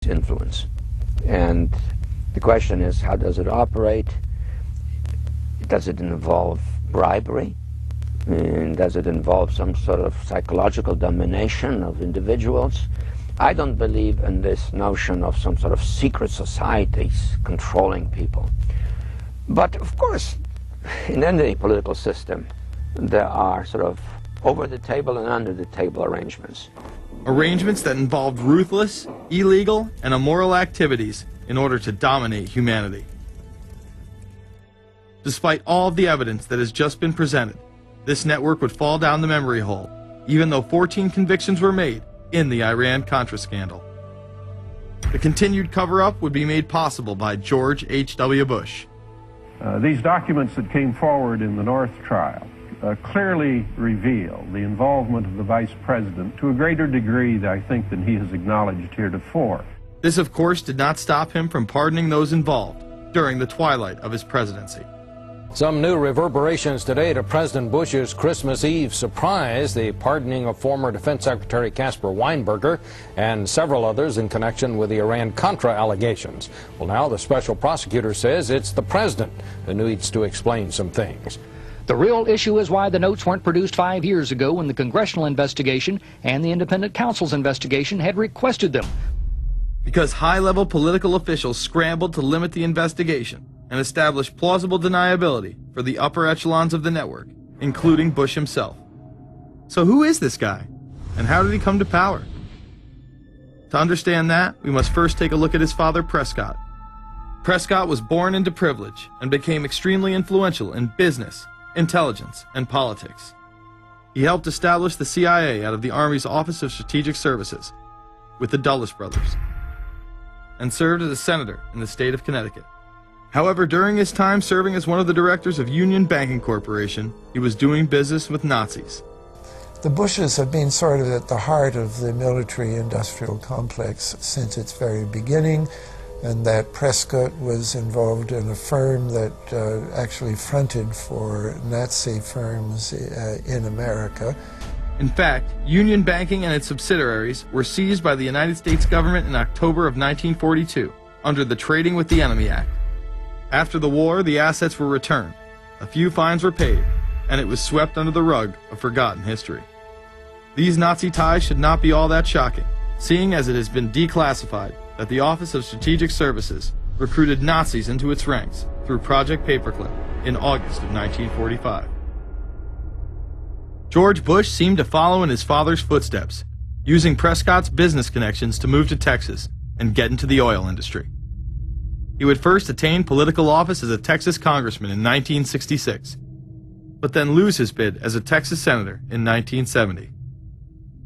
influence. And the question is, how does it operate? Does it involve bribery? And does it involve some sort of psychological domination of individuals? I don't believe in this notion of some sort of secret societies controlling people. But of course, in any political system, there are sort of over-the-table and under-the-table arrangements. Arrangements that involved ruthless, illegal, and immoral activities in order to dominate humanity. Despite all of the evidence that has just been presented, this network would fall down the memory hole, even though 14 convictions were made in the Iran-Contra scandal. The continued cover-up would be made possible by George H.W. Bush. These documents that came forward in the North trial clearly reveal the involvement of the Vice President to a greater degree, I think, than he has acknowledged heretofore. This, of course, did not stop him from pardoning those involved during the twilight of his presidency. Some new reverberations today to President Bush's Christmas Eve surprise, the pardoning of former Defense Secretary Caspar Weinberger and several others in connection with the Iran-Contra allegations. Well, now the special prosecutor says it's the president who needs to explain some things. The real issue is why the notes weren't produced 5 years ago when the congressional investigation and the independent counsel's investigation had requested them. Because high-level political officials scrambled to limit the investigation and establish plausible deniability for the upper echelons of the network, including Bush himself. So who is this guy, and how did he come to power? To understand that, we must first take a look at his father, Prescott. Prescott was born into privilege and became extremely influential in business, intelligence, and politics. He helped establish the CIA out of the Army's Office of Strategic Services with the Dulles brothers, and served as a senator in the state of Connecticut. However, during his time serving as one of the directors of Union Banking Corporation, he was doing business with Nazis. The Bushes have been sort of at the heart of the military-industrial complex since its very beginning, and that Prescott was involved in a firm that actually fronted for Nazi firms in America. In fact, Union Banking and its subsidiaries were seized by the United States government in October of 1942 under the Trading with the Enemy Act. After the war, the assets were returned, a few fines were paid, and it was swept under the rug of forgotten history. These Nazi ties should not be all that shocking, seeing as it has been declassified that the Office of Strategic Services recruited Nazis into its ranks through Project Paperclip in August of 1945. George Bush seemed to follow in his father's footsteps, using Prescott's business connections to move to Texas and get into the oil industry. He would first attain political office as a Texas congressman in 1966, but then lose his bid as a Texas senator in 1970.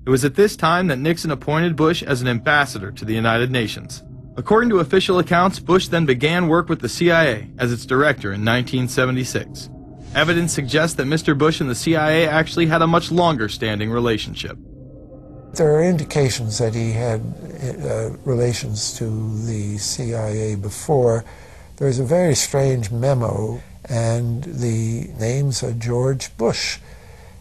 It was at this time that Nixon appointed Bush as an ambassador to the United Nations. According to official accounts, Bush then began work with the CIA as its director in 1976. Evidence suggests that Mr. Bush and the CIA actually had a much longer-standing relationship. There are indications that he had relations to the CIA before. There's a very strange memo, and the names are George Bush.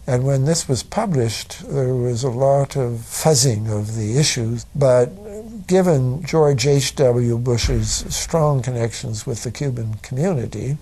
And when this was published, there was a lot of fuzzing of the issues, but given George H.W. Bush's strong connections with the Cuban community,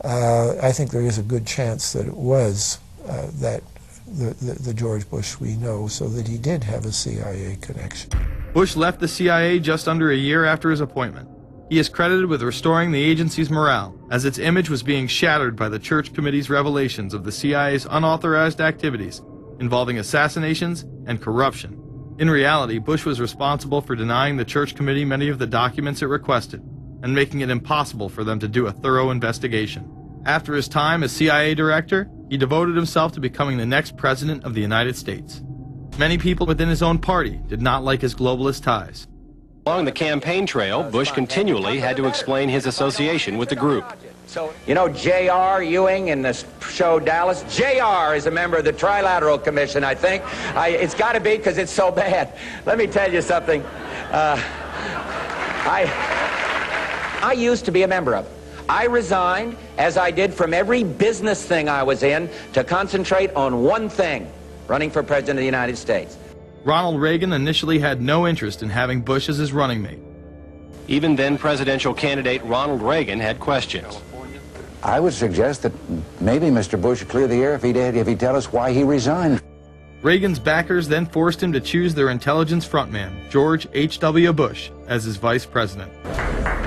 I think there is a good chance that it was the George Bush we know, so that he did have a CIA connection. Bush left the CIA just under a year after his appointment. He is credited with restoring the agency's morale, as its image was being shattered by the Church Committee's revelations of the CIA's unauthorized activities involving assassinations and corruption. In reality, Bush was responsible for denying the Church Committee many of the documents it requested, and making it impossible for them to do a thorough investigation. After his time as CIA director, he devoted himself to becoming the next president of the United States. Many people within his own party did not like his globalist ties. Along the campaign trail, Bush continually had to explain his association with the group. You know J.R. Ewing in the show Dallas? J.R. is a member of the Trilateral Commission, I think. It's got to be because it's so bad. Let me tell you something. I used to be a member of it. I resigned, as I did from every business thing I was in, to concentrate on one thing, running for President of the United States. Ronald Reagan initially had no interest in having Bush as his running mate, Even then presidential candidate Ronald Reagan had questions. I would suggest that maybe Mr. Bush clear the air if he'd tell us why he resigned. Reagan's backers then forced him to choose their intelligence frontman, George H.W. Bush, as his vice president.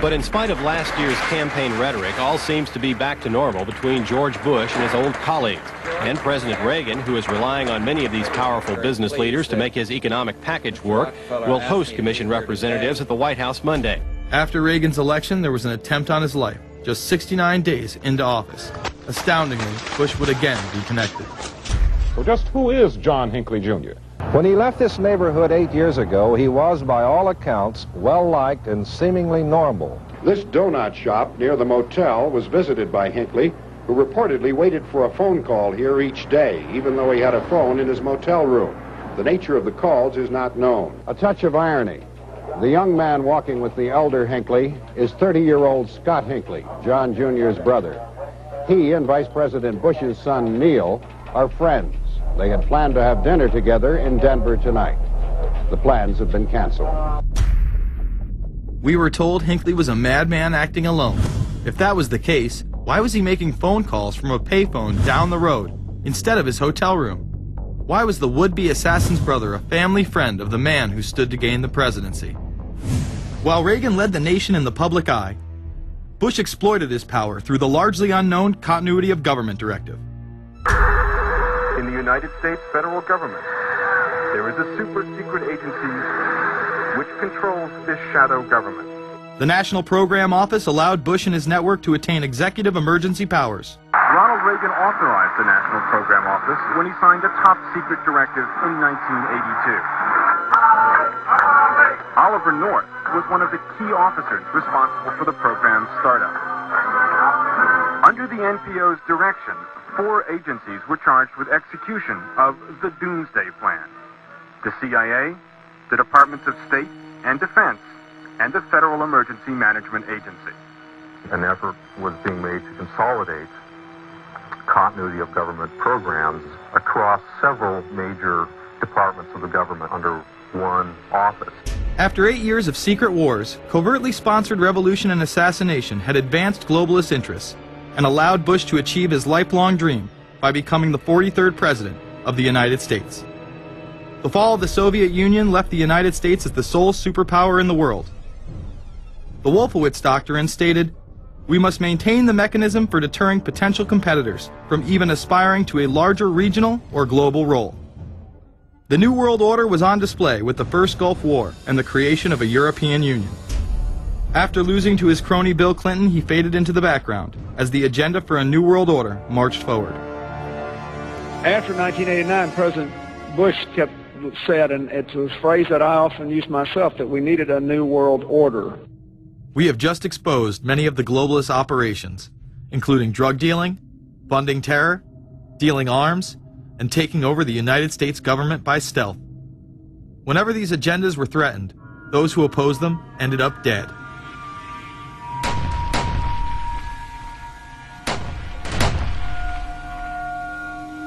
But in spite of last year's campaign rhetoric, all seems to be back to normal between George Bush and his old colleagues, and President Reagan, who is relying on many of these powerful business leaders to make his economic package work, will host commission representatives at the White House Monday. After Reagan's election, there was an attempt on his life, just 69 days into office. Astoundingly, Bush would again be connected. So just who is John Hinckley, Jr.? When he left this neighborhood 8 years ago, he was, by all accounts, well-liked and seemingly normal. This donut shop near the motel was visited by Hinckley, who reportedly waited for a phone call here each day, even though he had a phone in his motel room. The nature of the calls is not known. A touch of irony. The young man walking with the elder Hinckley is 30-year-old Scott Hinckley, John Jr.'s brother. He and Vice President Bush's son, Neil, are friends. They had planned to have dinner together in Denver tonight. The plans have been canceled. We were told Hinckley was a madman acting alone. If that was the case, why was he making phone calls from a payphone down the road instead of his hotel room? Why was the would-be assassin's brother a family friend of the man who stood to gain the presidency? While Reagan led the nation in the public eye, Bush exploited his power through the largely unknown Continuity of Government Directive. In the United States federal government, there is a super-secret agency which controls this shadow government. The National Program Office allowed Bush and his network to attain executive emergency powers. Ronald Reagan authorized the National Program Office when he signed a top-secret directive in 1982. Oliver North was one of the key officers responsible for the program's startup. Under the NPO's direction, 4 agencies were charged with execution of the Doomsday Plan: the CIA, the Departments of State and Defense, and the Federal Emergency Management Agency. An effort was being made to consolidate continuity of government programs across several major departments of the government under one office. After 8 years of secret wars, covertly sponsored revolution and assassination had advanced globalist interests and allowed Bush to achieve his lifelong dream by becoming the 43rd president of the United States. The fall of the Soviet Union left the United States as the sole superpower in the world. The Wolfowitz Doctrine stated, "We must maintain the mechanism for deterring potential competitors from even aspiring to a larger regional or global role." The New World Order was on display with the first Gulf War and the creation of a European Union. After losing to his crony Bill Clinton, he faded into the background as the agenda for a New World Order marched forward. After 1989, President Bush said, and it's a phrase that I often use myself, that we needed a New World Order. We have just exposed many of the globalist operations, including drug dealing, funding terror, dealing arms, and taking over the United States government by stealth. Whenever these agendas were threatened, those who opposed them ended up dead.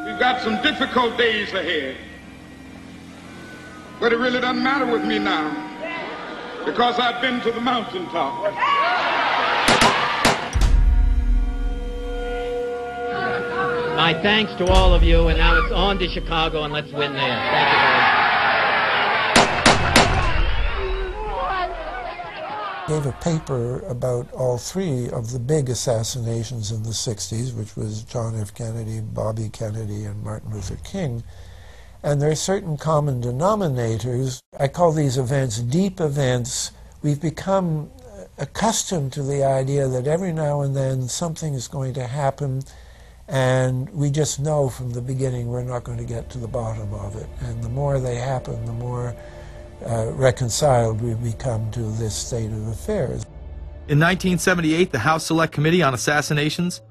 We've got some difficult days ahead, but it really doesn't matter with me now, because I've been to the mountaintop. My thanks to all of you, and now it's on to Chicago, and let's win there. Thank you very much. Gave a paper about all 3 of the big assassinations in the 60s, which was John F. Kennedy, Bobby Kennedy, and Martin Luther King. And there are certain common denominators. I call these events deep events. We've become accustomed to the idea that every now and then something is going to happen, and we just know from the beginning we're not going to get to the bottom of it. And the more they happen, the more reconciled we've become to this state of affairs. In 1978, the House Select Committee on Assassinations